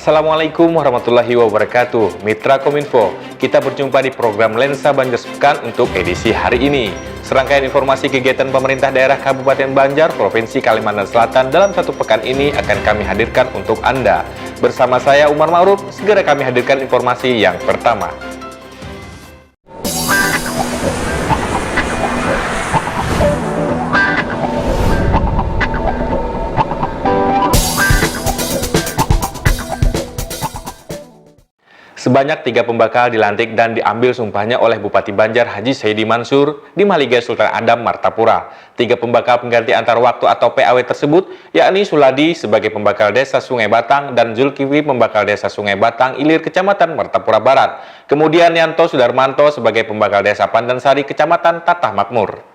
Assalamualaikum warahmatullahi wabarakatuh. Mitra Kominfo, kita berjumpa di program Lensa Banjar Sepekan untuk edisi hari ini. Serangkaian informasi kegiatan pemerintah daerah Kabupaten Banjar, Provinsi Kalimantan Selatan dalam satu pekan ini akan kami hadirkan untuk Anda. Bersama saya Umar Ma'ruf, segera kami hadirkan informasi yang pertama. Sebanyak 3 pembakal dilantik dan diambil sumpahnya oleh Bupati Banjar Haji Saidi Mansur di Maligai Sultan Adam, Martapura. 3 pembakal pengganti antar waktu atau PAW tersebut, yakni Suladi sebagai pembakal Desa Sungai Batang dan Zulkifli pembakal Desa Sungai Batang Ilir, Kecamatan Martapura Barat. Kemudian Yanto Sudarmanto sebagai pembakal Desa Pandansari, Kecamatan Tatah Makmur.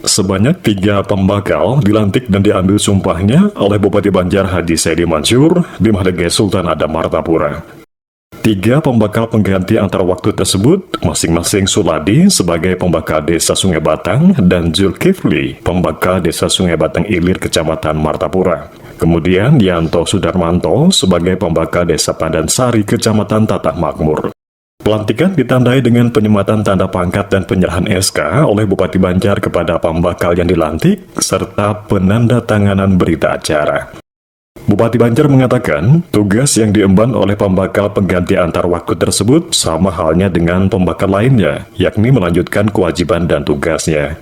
Sebanyak 3 pembakal dilantik dan diambil sumpahnya oleh Bupati Banjar Haji Saidi Mansur di Maligai Sultan Adam, Martapura. 3 pembakal pengganti antar waktu tersebut masing-masing Suladi sebagai pembakal Desa Sungai Batang dan Zulkifli pembakal Desa Sungai Batang Ilir, Kecamatan Martapura. Kemudian Yanto Sudarmanto sebagai pembakal Desa Pandansari, Kecamatan Tatah Makmur. Pelantikan ditandai dengan penyematan tanda pangkat dan penyerahan SK oleh Bupati Banjar kepada pembakal yang dilantik, serta penandatanganan berita acara. Bupati Banjar mengatakan, tugas yang diemban oleh pembakal pengganti antar waktu tersebut sama halnya dengan pembakal lainnya, yakni melanjutkan kewajiban dan tugasnya.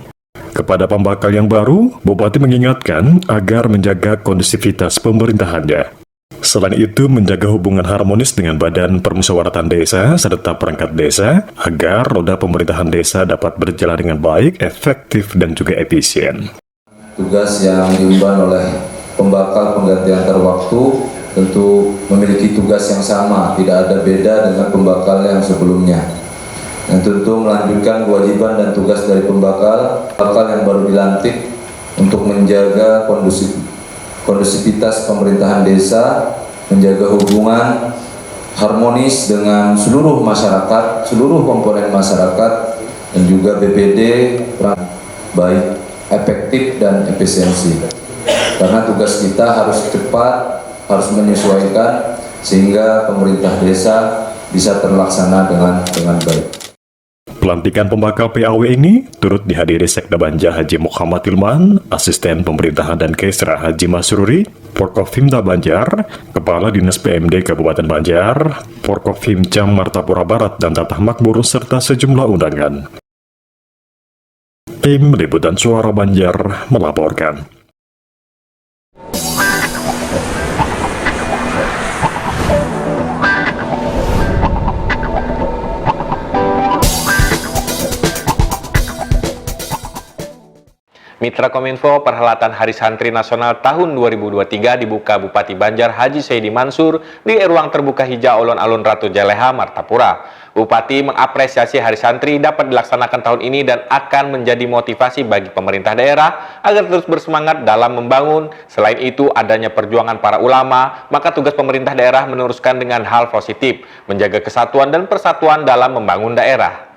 Kepada pembakal yang baru, Bupati mengingatkan agar menjaga kondusivitas pemerintahannya. Selain itu, menjaga hubungan harmonis dengan Badan Permusyawaratan Desa serta perangkat desa agar roda pemerintahan desa dapat berjalan dengan baik, efektif, dan juga efisien. Tugas yang diemban oleh pembakal pengganti antar waktu tentu memiliki tugas yang sama, tidak ada beda dengan pembakal yang sebelumnya. Dan tentu melanjutkan kewajiban dan tugas dari pembakal yang baru dilantik untuk menjaga kondusivitas pemerintahan desa, menjaga hubungan harmonis dengan seluruh masyarakat, seluruh komponen masyarakat, dan juga BPD baik, efektif, dan efisiensi. Karena tugas kita harus cepat, harus menyesuaikan, sehingga pemerintah desa bisa terlaksana dengan baik. Pelantikan pembakal PAW ini turut dihadiri Sekda Banjar Haji Muhammad Ilman, Asisten Pemerintahan dan Kesra Haji Masruri, Forkopimda Banjar, Kepala Dinas PMD Kabupaten Banjar, Forkopimcam Martapura Barat dan Tatah Makmur, serta sejumlah undangan. Tim Liputan Suara Banjar melaporkan. Mitra Kominfo, perhelatan Hari Santri Nasional tahun 2023 dibuka Bupati Banjar Haji Saidi Mansur di ruang terbuka hijau Alun-Alun Ratu Jaleha, Martapura. Bupati mengapresiasi Hari Santri dapat dilaksanakan tahun ini dan akan menjadi motivasi bagi pemerintah daerah agar terus bersemangat dalam membangun. Selain itu, adanya perjuangan para ulama, maka tugas pemerintah daerah meneruskan dengan hal positif, menjaga kesatuan dan persatuan dalam membangun daerah.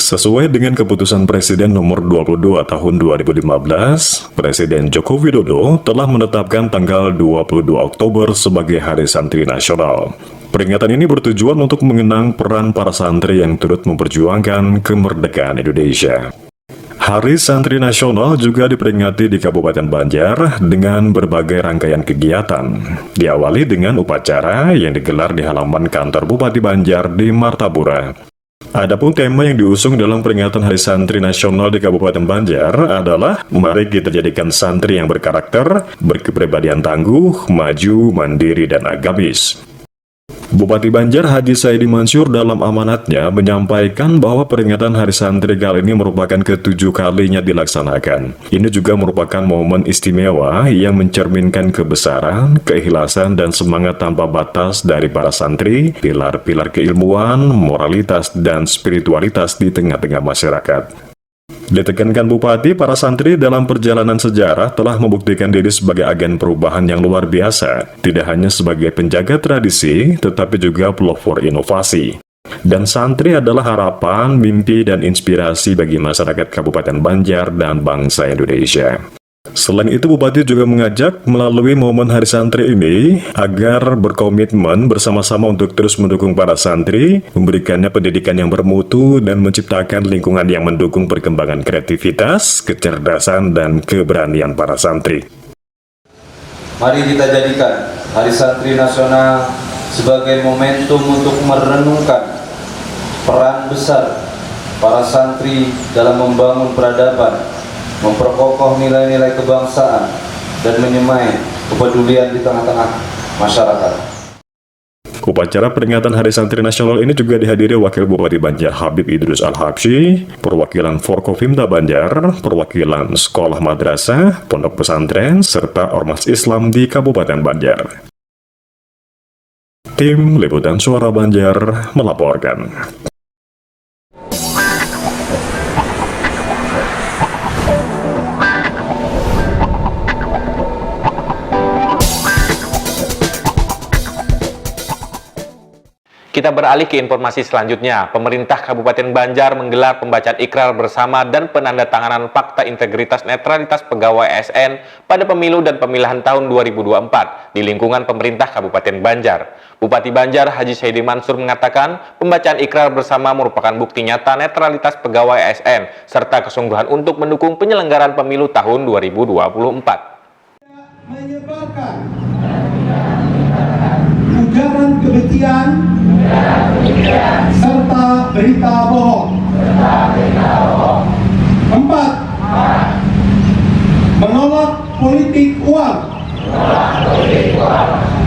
Sesuai dengan keputusan Presiden nomor 22 tahun 2015, Presiden Joko Widodo telah menetapkan tanggal 22 Oktober sebagai Hari Santri Nasional. Peringatan ini bertujuan untuk mengenang peran para santri yang turut memperjuangkan kemerdekaan Indonesia. Hari Santri Nasional juga diperingati di Kabupaten Banjar dengan berbagai rangkaian kegiatan. Diawali dengan upacara yang digelar di halaman kantor Bupati Banjar di Martapura. Adapun tema yang diusung dalam peringatan Hari Santri Nasional di Kabupaten Banjar adalah mari kita jadikan santri yang berkarakter, berkepribadian tangguh, maju, mandiri, dan agamis. Bupati Banjar Haji Saidi Mansur dalam amanatnya menyampaikan bahwa peringatan Hari Santri kali ini merupakan ke-7 kalinya dilaksanakan. Ini juga merupakan momen istimewa yang mencerminkan kebesaran, keikhlasan, dan semangat tanpa batas dari para santri, pilar-pilar keilmuan, moralitas, dan spiritualitas di tengah-tengah masyarakat. Ditekankan Bupati, para santri dalam perjalanan sejarah telah membuktikan diri sebagai agen perubahan yang luar biasa, tidak hanya sebagai penjaga tradisi, tetapi juga pelopor inovasi. Dan santri adalah harapan, mimpi, dan inspirasi bagi masyarakat Kabupaten Banjar dan bangsa Indonesia. Selain itu, Bupati juga mengajak melalui momen Hari Santri ini agar berkomitmen bersama-sama untuk terus mendukung para santri, memberikannya pendidikan yang bermutu, dan menciptakan lingkungan yang mendukung perkembangan kreativitas, kecerdasan, dan keberanian para santri. Mari kita jadikan Hari Santri Nasional sebagai momentum untuk merenungkan peran besar para santri dalam membangun peradaban, memperkokoh nilai-nilai kebangsaan, dan menyemai kepedulian di tengah-tengah masyarakat. Upacara peringatan Hari Santri Nasional ini juga dihadiri Wakil Bupati Banjar Habib Idrus Al-Habsyi, perwakilan Forkopimda Banjar, perwakilan sekolah madrasah, pondok pesantren, serta ormas Islam di Kabupaten Banjar. Tim Liputan Suara Banjar melaporkan. Kita beralih ke informasi selanjutnya. Pemerintah Kabupaten Banjar menggelar pembacaan ikrar bersama dan penandatanganan Fakta Integritas Netralitas Pegawai ASN pada pemilu dan pemilihan tahun 2024 di lingkungan pemerintah Kabupaten Banjar. Bupati Banjar Haji Saidi Mansur mengatakan pembacaan ikrar bersama merupakan bukti nyata netralitas pegawai ASN serta kesungguhan untuk mendukung penyelenggaraan pemilu tahun 2024. Menyebarkan ujaran kebencian serta berita bohong. 4. Menolak politik uang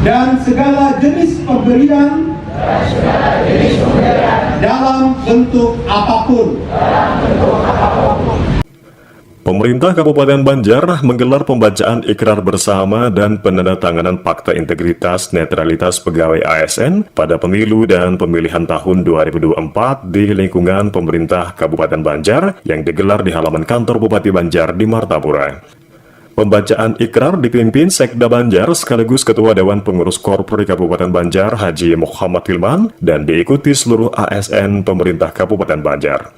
dan segala jenis pemberian dalam bentuk apapun. Pemerintah Kabupaten Banjar menggelar pembacaan ikrar bersama dan penandatanganan Fakta Integritas Netralitas Pegawai ASN pada pemilu dan pemilihan tahun 2024 di lingkungan pemerintah Kabupaten Banjar yang digelar di halaman kantor Bupati Banjar di Martapura. Pembacaan ikrar dipimpin Sekda Banjar sekaligus Ketua Dewan Pengurus Korpri Kabupaten Banjar Haji Muhammad Hilman dan diikuti seluruh ASN pemerintah Kabupaten Banjar.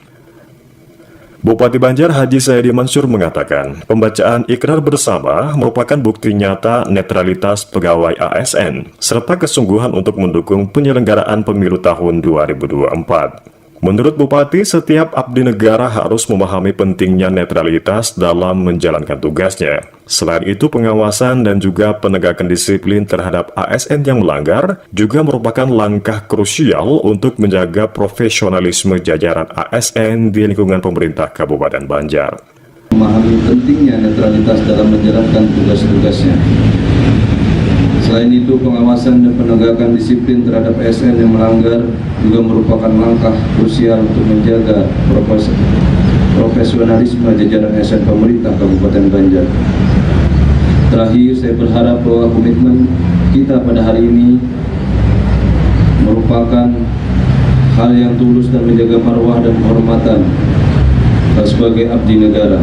Bupati Banjar Haji Saidi Mansur mengatakan, pembacaan ikrar bersama merupakan bukti nyata netralitas pegawai ASN, serta kesungguhan untuk mendukung penyelenggaraan pemilu tahun 2024. Menurut Bupati, setiap abdi negara harus memahami pentingnya netralitas dalam menjalankan tugasnya. Selain itu, pengawasan dan juga penegakan disiplin terhadap ASN yang melanggar juga merupakan langkah krusial untuk menjaga profesionalisme jajaran ASN di lingkungan pemerintah Kabupaten Banjar. Memahami pentingnya netralitas dalam menjalankan tugas-tugasnya. Selain itu, pengawasan dan penegakan disiplin terhadap ASN yang melanggar juga merupakan langkah krusial untuk menjaga profesionalisme jajaran ASN pemerintah Kabupaten Banjar. Terakhir, saya berharap bahwa komitmen kita pada hari ini merupakan hal yang tulus dan menjaga marwah dan kehormatan sebagai abdi negara.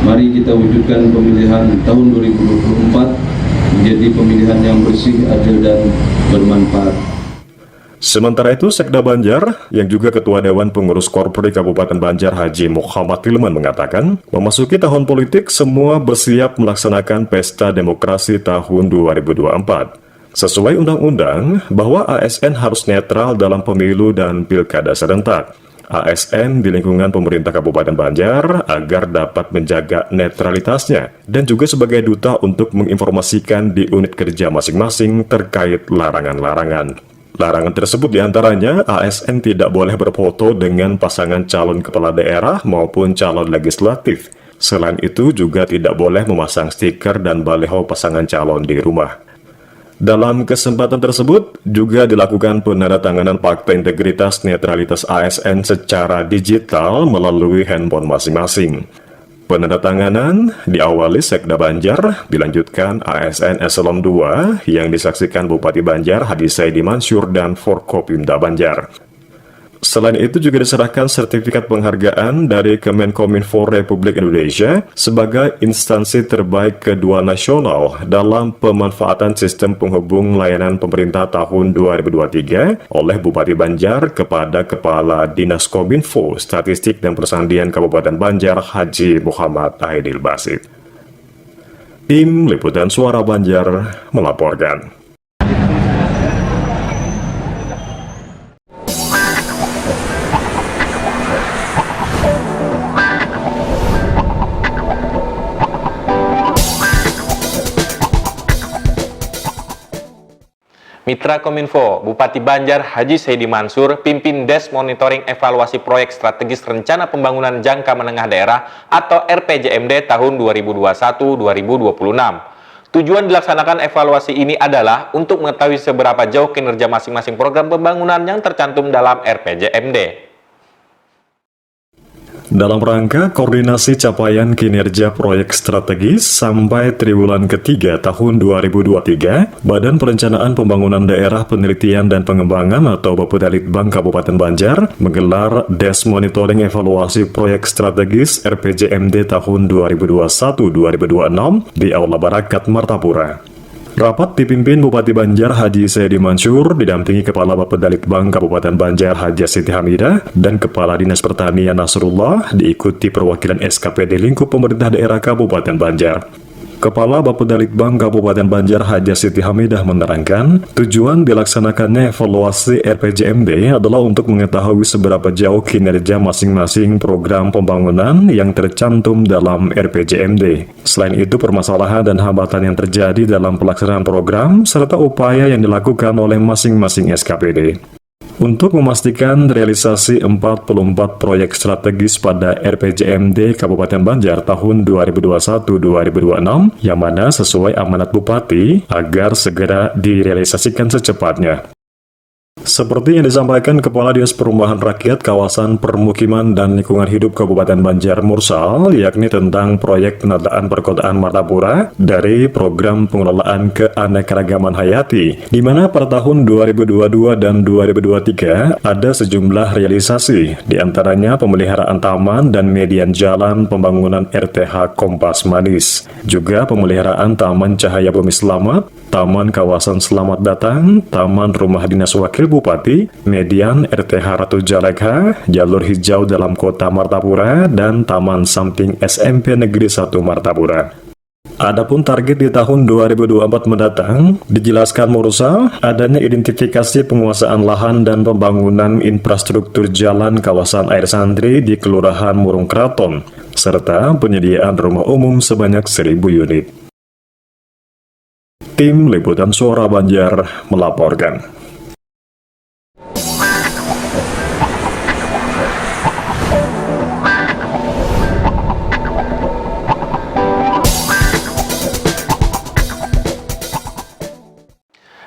Mari kita wujudkan pemilihan tahun 2024 menjadi pemilihan yang bersih, adil, dan bermanfaat. Sementara itu, Sekda Banjar, yang juga Ketua Dewan Pengurus Korpri Kabupaten Banjar Haji Muhammad Hilman mengatakan, memasuki tahun politik, semua bersiap melaksanakan pesta demokrasi tahun 2024. Sesuai undang-undang, bahwa ASN harus netral dalam pemilu dan pilkada serentak. ASN di lingkungan pemerintah Kabupaten Banjar agar dapat menjaga netralitasnya dan juga sebagai duta untuk menginformasikan di unit kerja masing-masing terkait larangan-larangan. Larangan tersebut diantaranya ASN tidak boleh berfoto dengan pasangan calon kepala daerah maupun calon legislatif. Selain itu juga tidak boleh memasang stiker dan baliho pasangan calon di rumah. Dalam kesempatan tersebut, juga dilakukan penandatanganan Fakta Integritas Netralitas ASN secara digital melalui handphone masing-masing. Penandatanganan diawali Sekda Banjar, dilanjutkan ASN Eselon 2 yang disaksikan Bupati Banjar Haji Saidi Mansur dan Forkopimda Banjar. Selain itu juga diserahkan sertifikat penghargaan dari Kemenkominfo Republik Indonesia sebagai instansi terbaik kedua nasional dalam pemanfaatan sistem penghubung layanan pemerintah tahun 2023 oleh Bupati Banjar kepada Kepala Dinas Kominfo Statistik dan Persandian Kabupaten Banjar Haji Muhammad Aidil Basit. Tim Liputan Suara Banjar melaporkan. Mitra Kominfo, Bupati Banjar Haji Saidi Mansur pimpin Des Monitoring Evaluasi Proyek Strategis Rencana Pembangunan Jangka Menengah Daerah atau RPJMD tahun 2021-2026. Tujuan dilaksanakan evaluasi ini adalah untuk mengetahui seberapa jauh kinerja masing-masing program pembangunan yang tercantum dalam RPJMD. Dalam rangka koordinasi capaian kinerja proyek strategis sampai triwulan ketiga tahun 2023, Badan Perencanaan Pembangunan Daerah Penelitian dan Pengembangan atau Bapedalitbang Kabupaten Banjar menggelar Des Monitoring Evaluasi Proyek Strategis RPJMD tahun 2021-2026 di Aula Barakat Martapura. Rapat dipimpin Bupati Banjar Haji Saidi Mansur, didampingi Kepala Bapedalitbang Kabupaten Banjar Haji Siti Hamidah, dan Kepala Dinas Pertanian Nasrullah, diikuti perwakilan SKPD lingkup pemerintah daerah Kabupaten Banjar. Kepala Bapedalitbang Kabupaten Banjar Haji Siti Hamidah menerangkan, tujuan dilaksanakannya evaluasi RPJMD adalah untuk mengetahui seberapa jauh kinerja masing-masing program pembangunan yang tercantum dalam RPJMD. Selain itu, permasalahan dan hambatan yang terjadi dalam pelaksanaan program, serta upaya yang dilakukan oleh masing-masing SKPD. Untuk memastikan realisasi 44 proyek strategis pada RPJMD Kabupaten Banjar tahun 2021-2026, yang mana sesuai amanat Bupati agar segera direalisasikan secepatnya. Seperti yang disampaikan Kepala Dinas Perumahan Rakyat Kawasan Permukiman dan Lingkungan Hidup Kabupaten Banjar Mursal, yakni tentang proyek penataan perkotaan Martapura dari program pengelolaan keanekaragaman hayati, di mana pada tahun 2022 dan 2023 ada sejumlah realisasi, diantaranya pemeliharaan taman dan median jalan pembangunan RTH Kompas Manis, juga pemeliharaan Taman Cahaya Bumi Selamat, Taman Kawasan Selamat Datang, Taman Rumah Dinas Wakil Bupati, median RTH Ratu Jalekha, jalur hijau dalam kota Martapura, dan Taman Samping SMP Negeri 1 Martapura. Adapun target di tahun 2024 mendatang, dijelaskan Mursal, adanya identifikasi penguasaan lahan dan pembangunan infrastruktur jalan kawasan air santri di Kelurahan Murung Kraton, serta penyediaan rumah umum sebanyak 1.000 unit. Tim Liputan Suara Banjar melaporkan.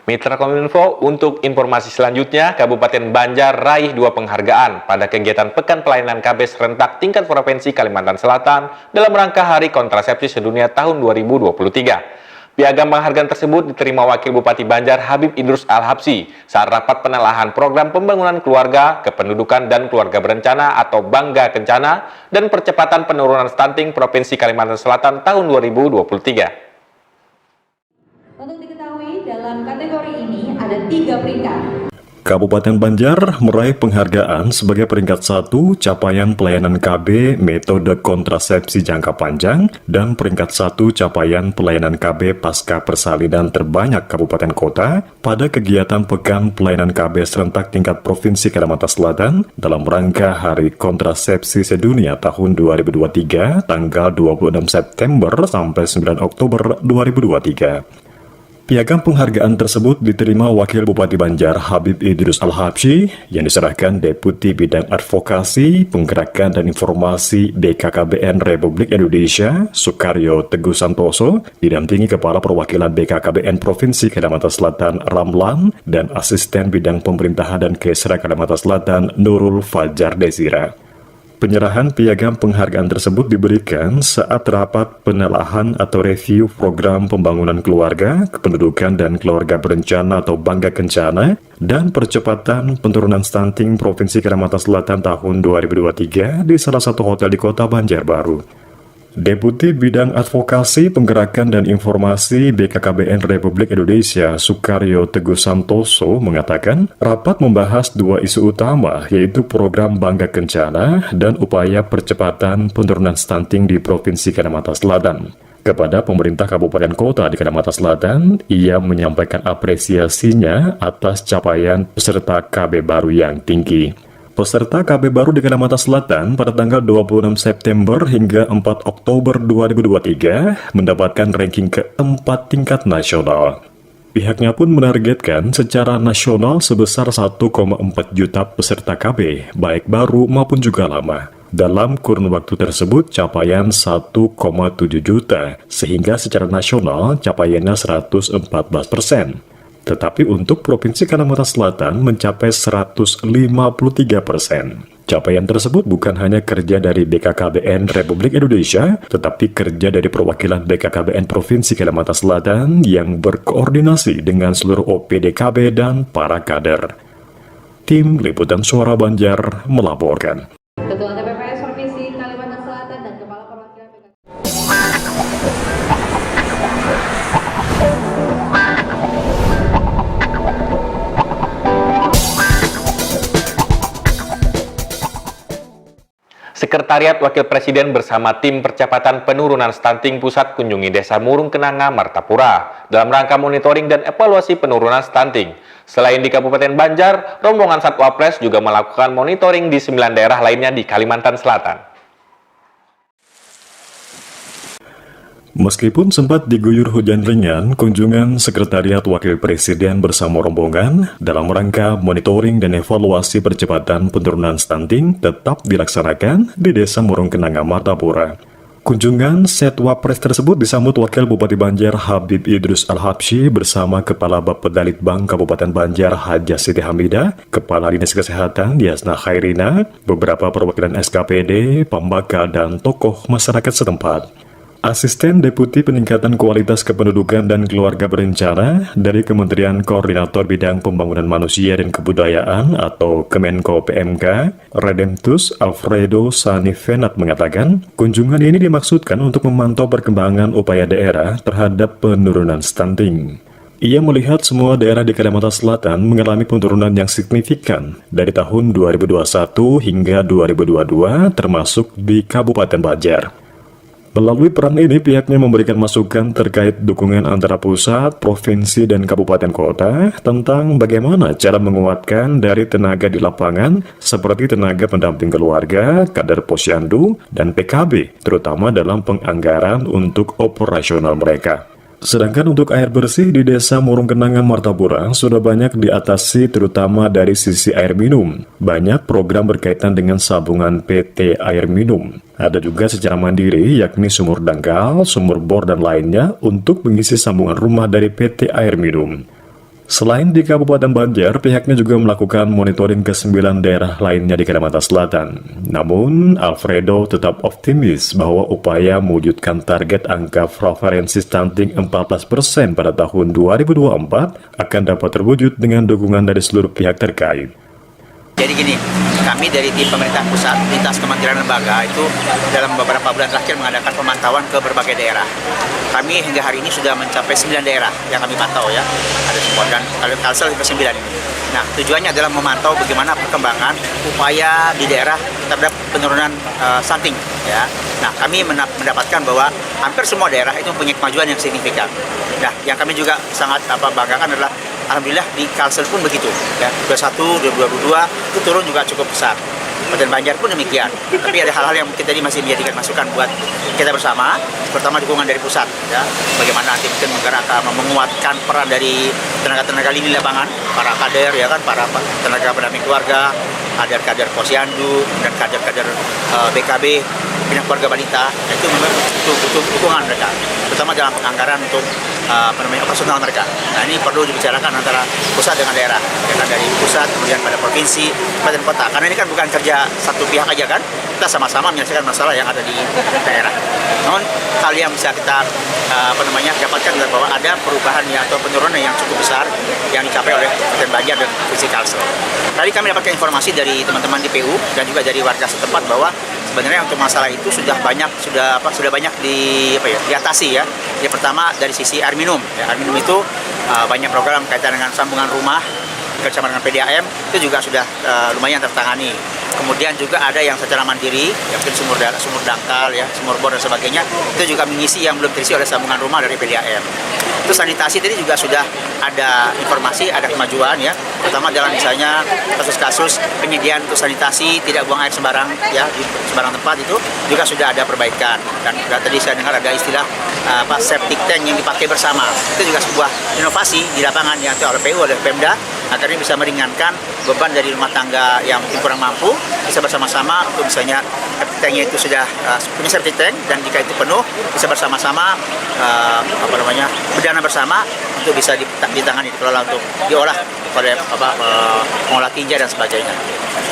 Mitra Kominfo, untuk informasi selanjutnya, Kabupaten Banjar raih 2 penghargaan pada kegiatan Pekan Pelayanan KB Serentak tingkat Provinsi Kalimantan Selatan dalam rangka Hari Kontrasepsi Sedunia tahun 2023. Piagam penghargaan tersebut diterima Wakil Bupati Banjar Habib Idrus Al-Habsyi saat rapat penelahan program pembangunan keluarga, kependudukan dan keluarga berencana atau Bangga Kencana dan percepatan penurunan stunting Provinsi Kalimantan Selatan tahun 2023. Untuk diketahui, dalam kategori ini ada 3 peringkat. Kabupaten Banjar meraih penghargaan sebagai peringkat 1 capaian pelayanan KB metode kontrasepsi jangka panjang dan peringkat 1 capaian pelayanan KB pasca persalinan terbanyak kabupaten kota pada kegiatan Pekan Pelayanan KB Serentak tingkat Provinsi Kalimantan Selatan dalam rangka Hari Kontrasepsi Sedunia tahun 2023 tanggal 26 September sampai 9 Oktober 2023. Piagam penghargaan tersebut diterima Wakil Bupati Banjar Habib Idrus Al-Habsyi yang diserahkan Deputi Bidang Advokasi, Penggerakan dan Informasi BKKBN Republik Indonesia Sukaryo Teguh Santoso, didampingi Kepala Perwakilan BKKBN Provinsi Kalimantan Selatan Ramlan dan Asisten Bidang Pemerintahan dan Kesra Kalimantan Selatan Nurul Fajar Desira. Penyerahan piagam penghargaan tersebut diberikan saat rapat penelahan atau review program pembangunan keluarga, kependudukan dan keluarga berencana atau Bangga Kencana, dan percepatan penurunan stunting Provinsi Kalimantan Selatan tahun 2023 di salah satu hotel di Kota Banjarbaru. Deputi Bidang Advokasi, Penggerakan dan Informasi BKKBN Republik Indonesia Sukaryo Teguh Santoso mengatakan, rapat membahas 2 isu utama, yaitu program Bangga Kencana dan upaya percepatan penurunan stunting di Provinsi Kalimantan Selatan. Kepada pemerintah kabupaten kota di Kalimantan Selatan, ia menyampaikan apresiasinya atas capaian peserta KB baru yang tinggi. Peserta KB baru di Kalimantan Selatan pada tanggal 26 September hingga 4 Oktober 2023 mendapatkan ranking keempat tingkat nasional. Pihaknya pun menargetkan secara nasional sebesar 1,4 juta peserta KB, baik baru maupun juga lama. Dalam kurun waktu tersebut, capaian 1,7 juta, sehingga secara nasional capaiannya 114%. Tetapi untuk Provinsi Kalimantan Selatan mencapai 153%. Capaian tersebut bukan hanya kerja dari BKKBN Republik Indonesia, tetapi kerja dari perwakilan BKKBN Provinsi Kalimantan Selatan yang berkoordinasi dengan seluruh OPDKB dan para kader. Tim Liputan Suara Banjar melaporkan. Ketua TPPS Provinsi Kalimantan Selatan dan Kepala Perwakilan PKK. Sekretariat Wakil Presiden bersama tim percepatan penurunan stunting pusat kunjungi Desa Murung Kenanga, Martapura dalam rangka monitoring dan evaluasi penurunan stunting. Selain di Kabupaten Banjar, rombongan Satwapres juga melakukan monitoring di 9 daerah lainnya di Kalimantan Selatan. Meskipun sempat diguyur hujan ringan, kunjungan Sekretariat Wakil Presiden bersama rombongan dalam rangka monitoring dan evaluasi percepatan penurunan stunting tetap dilaksanakan di Desa Murung Kenanga, Martapura. Kunjungan Setwapres tersebut disambut Wakil Bupati Banjar Habib Idrus Al-Habsyi bersama Kepala Bapedalitbang Kabupaten Banjar Haja Siti Hamidah, Kepala Dinas Kesehatan Yasna Khairina, beberapa perwakilan SKPD, Pembaka, dan tokoh masyarakat setempat. Asisten Deputi Peningkatan Kualitas Kependudukan dan Keluarga Berencana dari Kementerian Koordinator Bidang Pembangunan Manusia dan Kebudayaan atau Kemenko PMK, Redemptus Alfredo Sanifenat mengatakan, kunjungan ini dimaksudkan untuk memantau perkembangan upaya daerah terhadap penurunan stunting. Ia melihat semua daerah di Kalimantan Selatan mengalami penurunan yang signifikan dari tahun 2021 hingga 2022 termasuk di Kabupaten Banjar. Melalui peran ini, pihaknya memberikan masukan terkait dukungan antara pusat, provinsi, dan kabupaten kota tentang bagaimana cara menguatkan dari tenaga di lapangan seperti tenaga pendamping keluarga, kader posyandu, dan PKB, terutama dalam penganggaran untuk operasional mereka. Sedangkan untuk air bersih di Desa Murung Kenanga, Martapura sudah banyak diatasi terutama dari sisi air minum. Banyak program berkaitan dengan sambungan PT Air Minum. Ada juga secara mandiri yakni sumur dangkal, sumur bor, dan lainnya untuk mengisi sambungan rumah dari PT Air Minum. Selain di Kabupaten Banjar, pihaknya juga melakukan monitoring ke 9 daerah lainnya di Kalimantan Selatan. Namun, Alfredo tetap optimis bahwa upaya mewujudkan target angka prevalensi stunting 14% pada tahun 2024 akan dapat terwujud dengan dukungan dari seluruh pihak terkait. Jadi gini, kami dari tim pemerintah pusat, lintas kementerian lembaga itu dalam beberapa bulan terakhir mengadakan pemantauan ke berbagai daerah. Kami hingga hari ini sudah mencapai 9 daerah yang kami pantau ya. Ada semua dan Kalsel sampai 9 ini. Nah, tujuannya adalah memantau bagaimana perkembangan upaya di daerah terhadap penurunan stunting ya. Nah, kami mendapatkan bahwa hampir semua daerah itu mempunyai kemajuan yang signifikan. Nah, yang kami juga sangat banggakan adalah alhamdulillah di Kalsel pun begitu ya. 21, 2022 itu turun juga cukup besar. Kabupaten Banjar pun demikian. Tapi ada hal-hal yang kita tadi masih menjadikan masukan buat kita bersama. Pertama, dukungan dari pusat ya. Bagaimana nanti mungkin menggerakkan, menguatkan peran dari tenaga-tenaga lini lapangan, para kader ya kan, para tenaga pendamping keluarga, kader-kader posyandu dan kader-kader BKB, bina keluarga balita. Itu memang butuh dukungan mereka, terutama dalam penganggaran untuk operasional mereka. Nah, ini perlu dibicarakan antara pusat dengan daerah, ya kan, dari pusat kemudian pada provinsi, kabupaten kota. Karena ini kan bukan kerja satu pihak aja kan, kita sama-sama menyelesaikan masalah yang ada di daerah. Namun hal yang bisa kita dapatkan adalah bahwa ada perubahan atau penurunan yang cukup besar yang dicapai oleh Kabupaten Banjar dan Provinsi Kalsel. Tadi kami dapatkan informasi dari teman-teman di PU dan juga dari warga setempat bahwa sebenarnya untuk masalah itu sudah banyak diatasi ya. Yang pertama dari sisi air minum. Ya, air minum itu banyak program kaitan dengan sambungan rumah bersama dengan PDAM itu juga sudah lumayan tertangani. Kemudian juga ada yang secara mandiri, mungkin sumur dangkal, ya, sumur bor dan sebagainya, itu juga mengisi yang belum terisi oleh sambungan rumah dari PDAM. Itu sanitasi tadi juga sudah ada informasi, ada kemajuan ya, terutama dalam misalnya kasus-kasus penyediaan untuk sanitasi, tidak buang air sembarang ya di sembarang tempat itu juga sudah ada perbaikan. Dan tadi saya dengar ada istilah septic tank yang dipakai bersama. Itu juga sebuah inovasi di lapangan yang oleh PU, oleh Pemda, agar ini bisa meringankan beban dari rumah tangga yang mungkin kurang mampu, bisa bersama-sama untuk misalnya tanknya itu sudah punya septic tank, dan jika itu penuh bisa bersama-sama berdana bersama untuk bisa ditangani, dikelola untuk diolah oleh pengolah tinja dan sebagainya.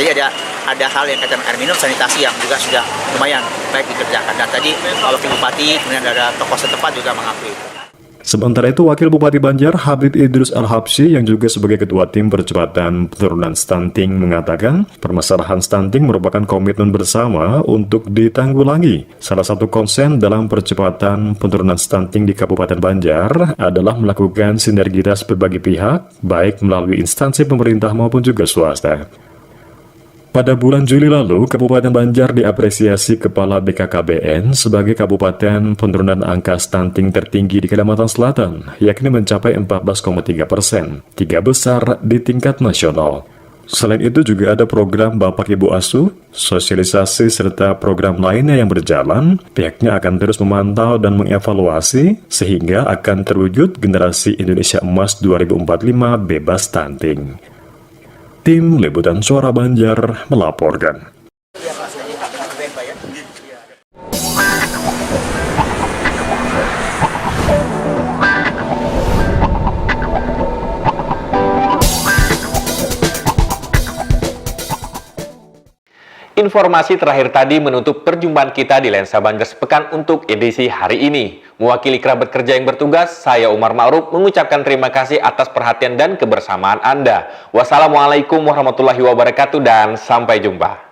Jadi ada hal yang kaitan air minum, sanitasi yang juga sudah lumayan baik dikerjakan. Dan tadi Wakil Bupati, kemudian ada tokoh setempat juga mengakui. Sementara itu, Wakil Bupati Banjar Habib Idrus Al-Habsyi yang juga sebagai Ketua Tim Percepatan Penurunan Stunting mengatakan permasalahan stunting merupakan komitmen bersama untuk ditanggulangi. Salah satu konsen dalam percepatan penurunan stunting di Kabupaten Banjar adalah melakukan sinergitas berbagai pihak, baik melalui instansi pemerintah maupun juga swasta. Pada bulan Juli lalu, Kabupaten Banjar diapresiasi Kepala BKKBN sebagai Kabupaten penurunan angka stunting tertinggi di Kalimantan Selatan, yakni mencapai 14,3%, 3 besar di tingkat nasional. Selain itu juga ada program Bapak Ibu Asuh, sosialisasi serta program lainnya yang berjalan. Pihaknya akan terus memantau dan mengevaluasi sehingga akan terwujud generasi Indonesia Emas 2045 bebas stunting. Tim Liputan Suara Banjar melaporkan. Informasi terakhir tadi menutup perjumpaan kita di Lensa Banjar Sepekan untuk edisi hari ini. Mewakili kerabat kerja yang bertugas, saya Umar Ma'ruf mengucapkan terima kasih atas perhatian dan kebersamaan Anda. Wassalamualaikum warahmatullahi wabarakatuh dan sampai jumpa.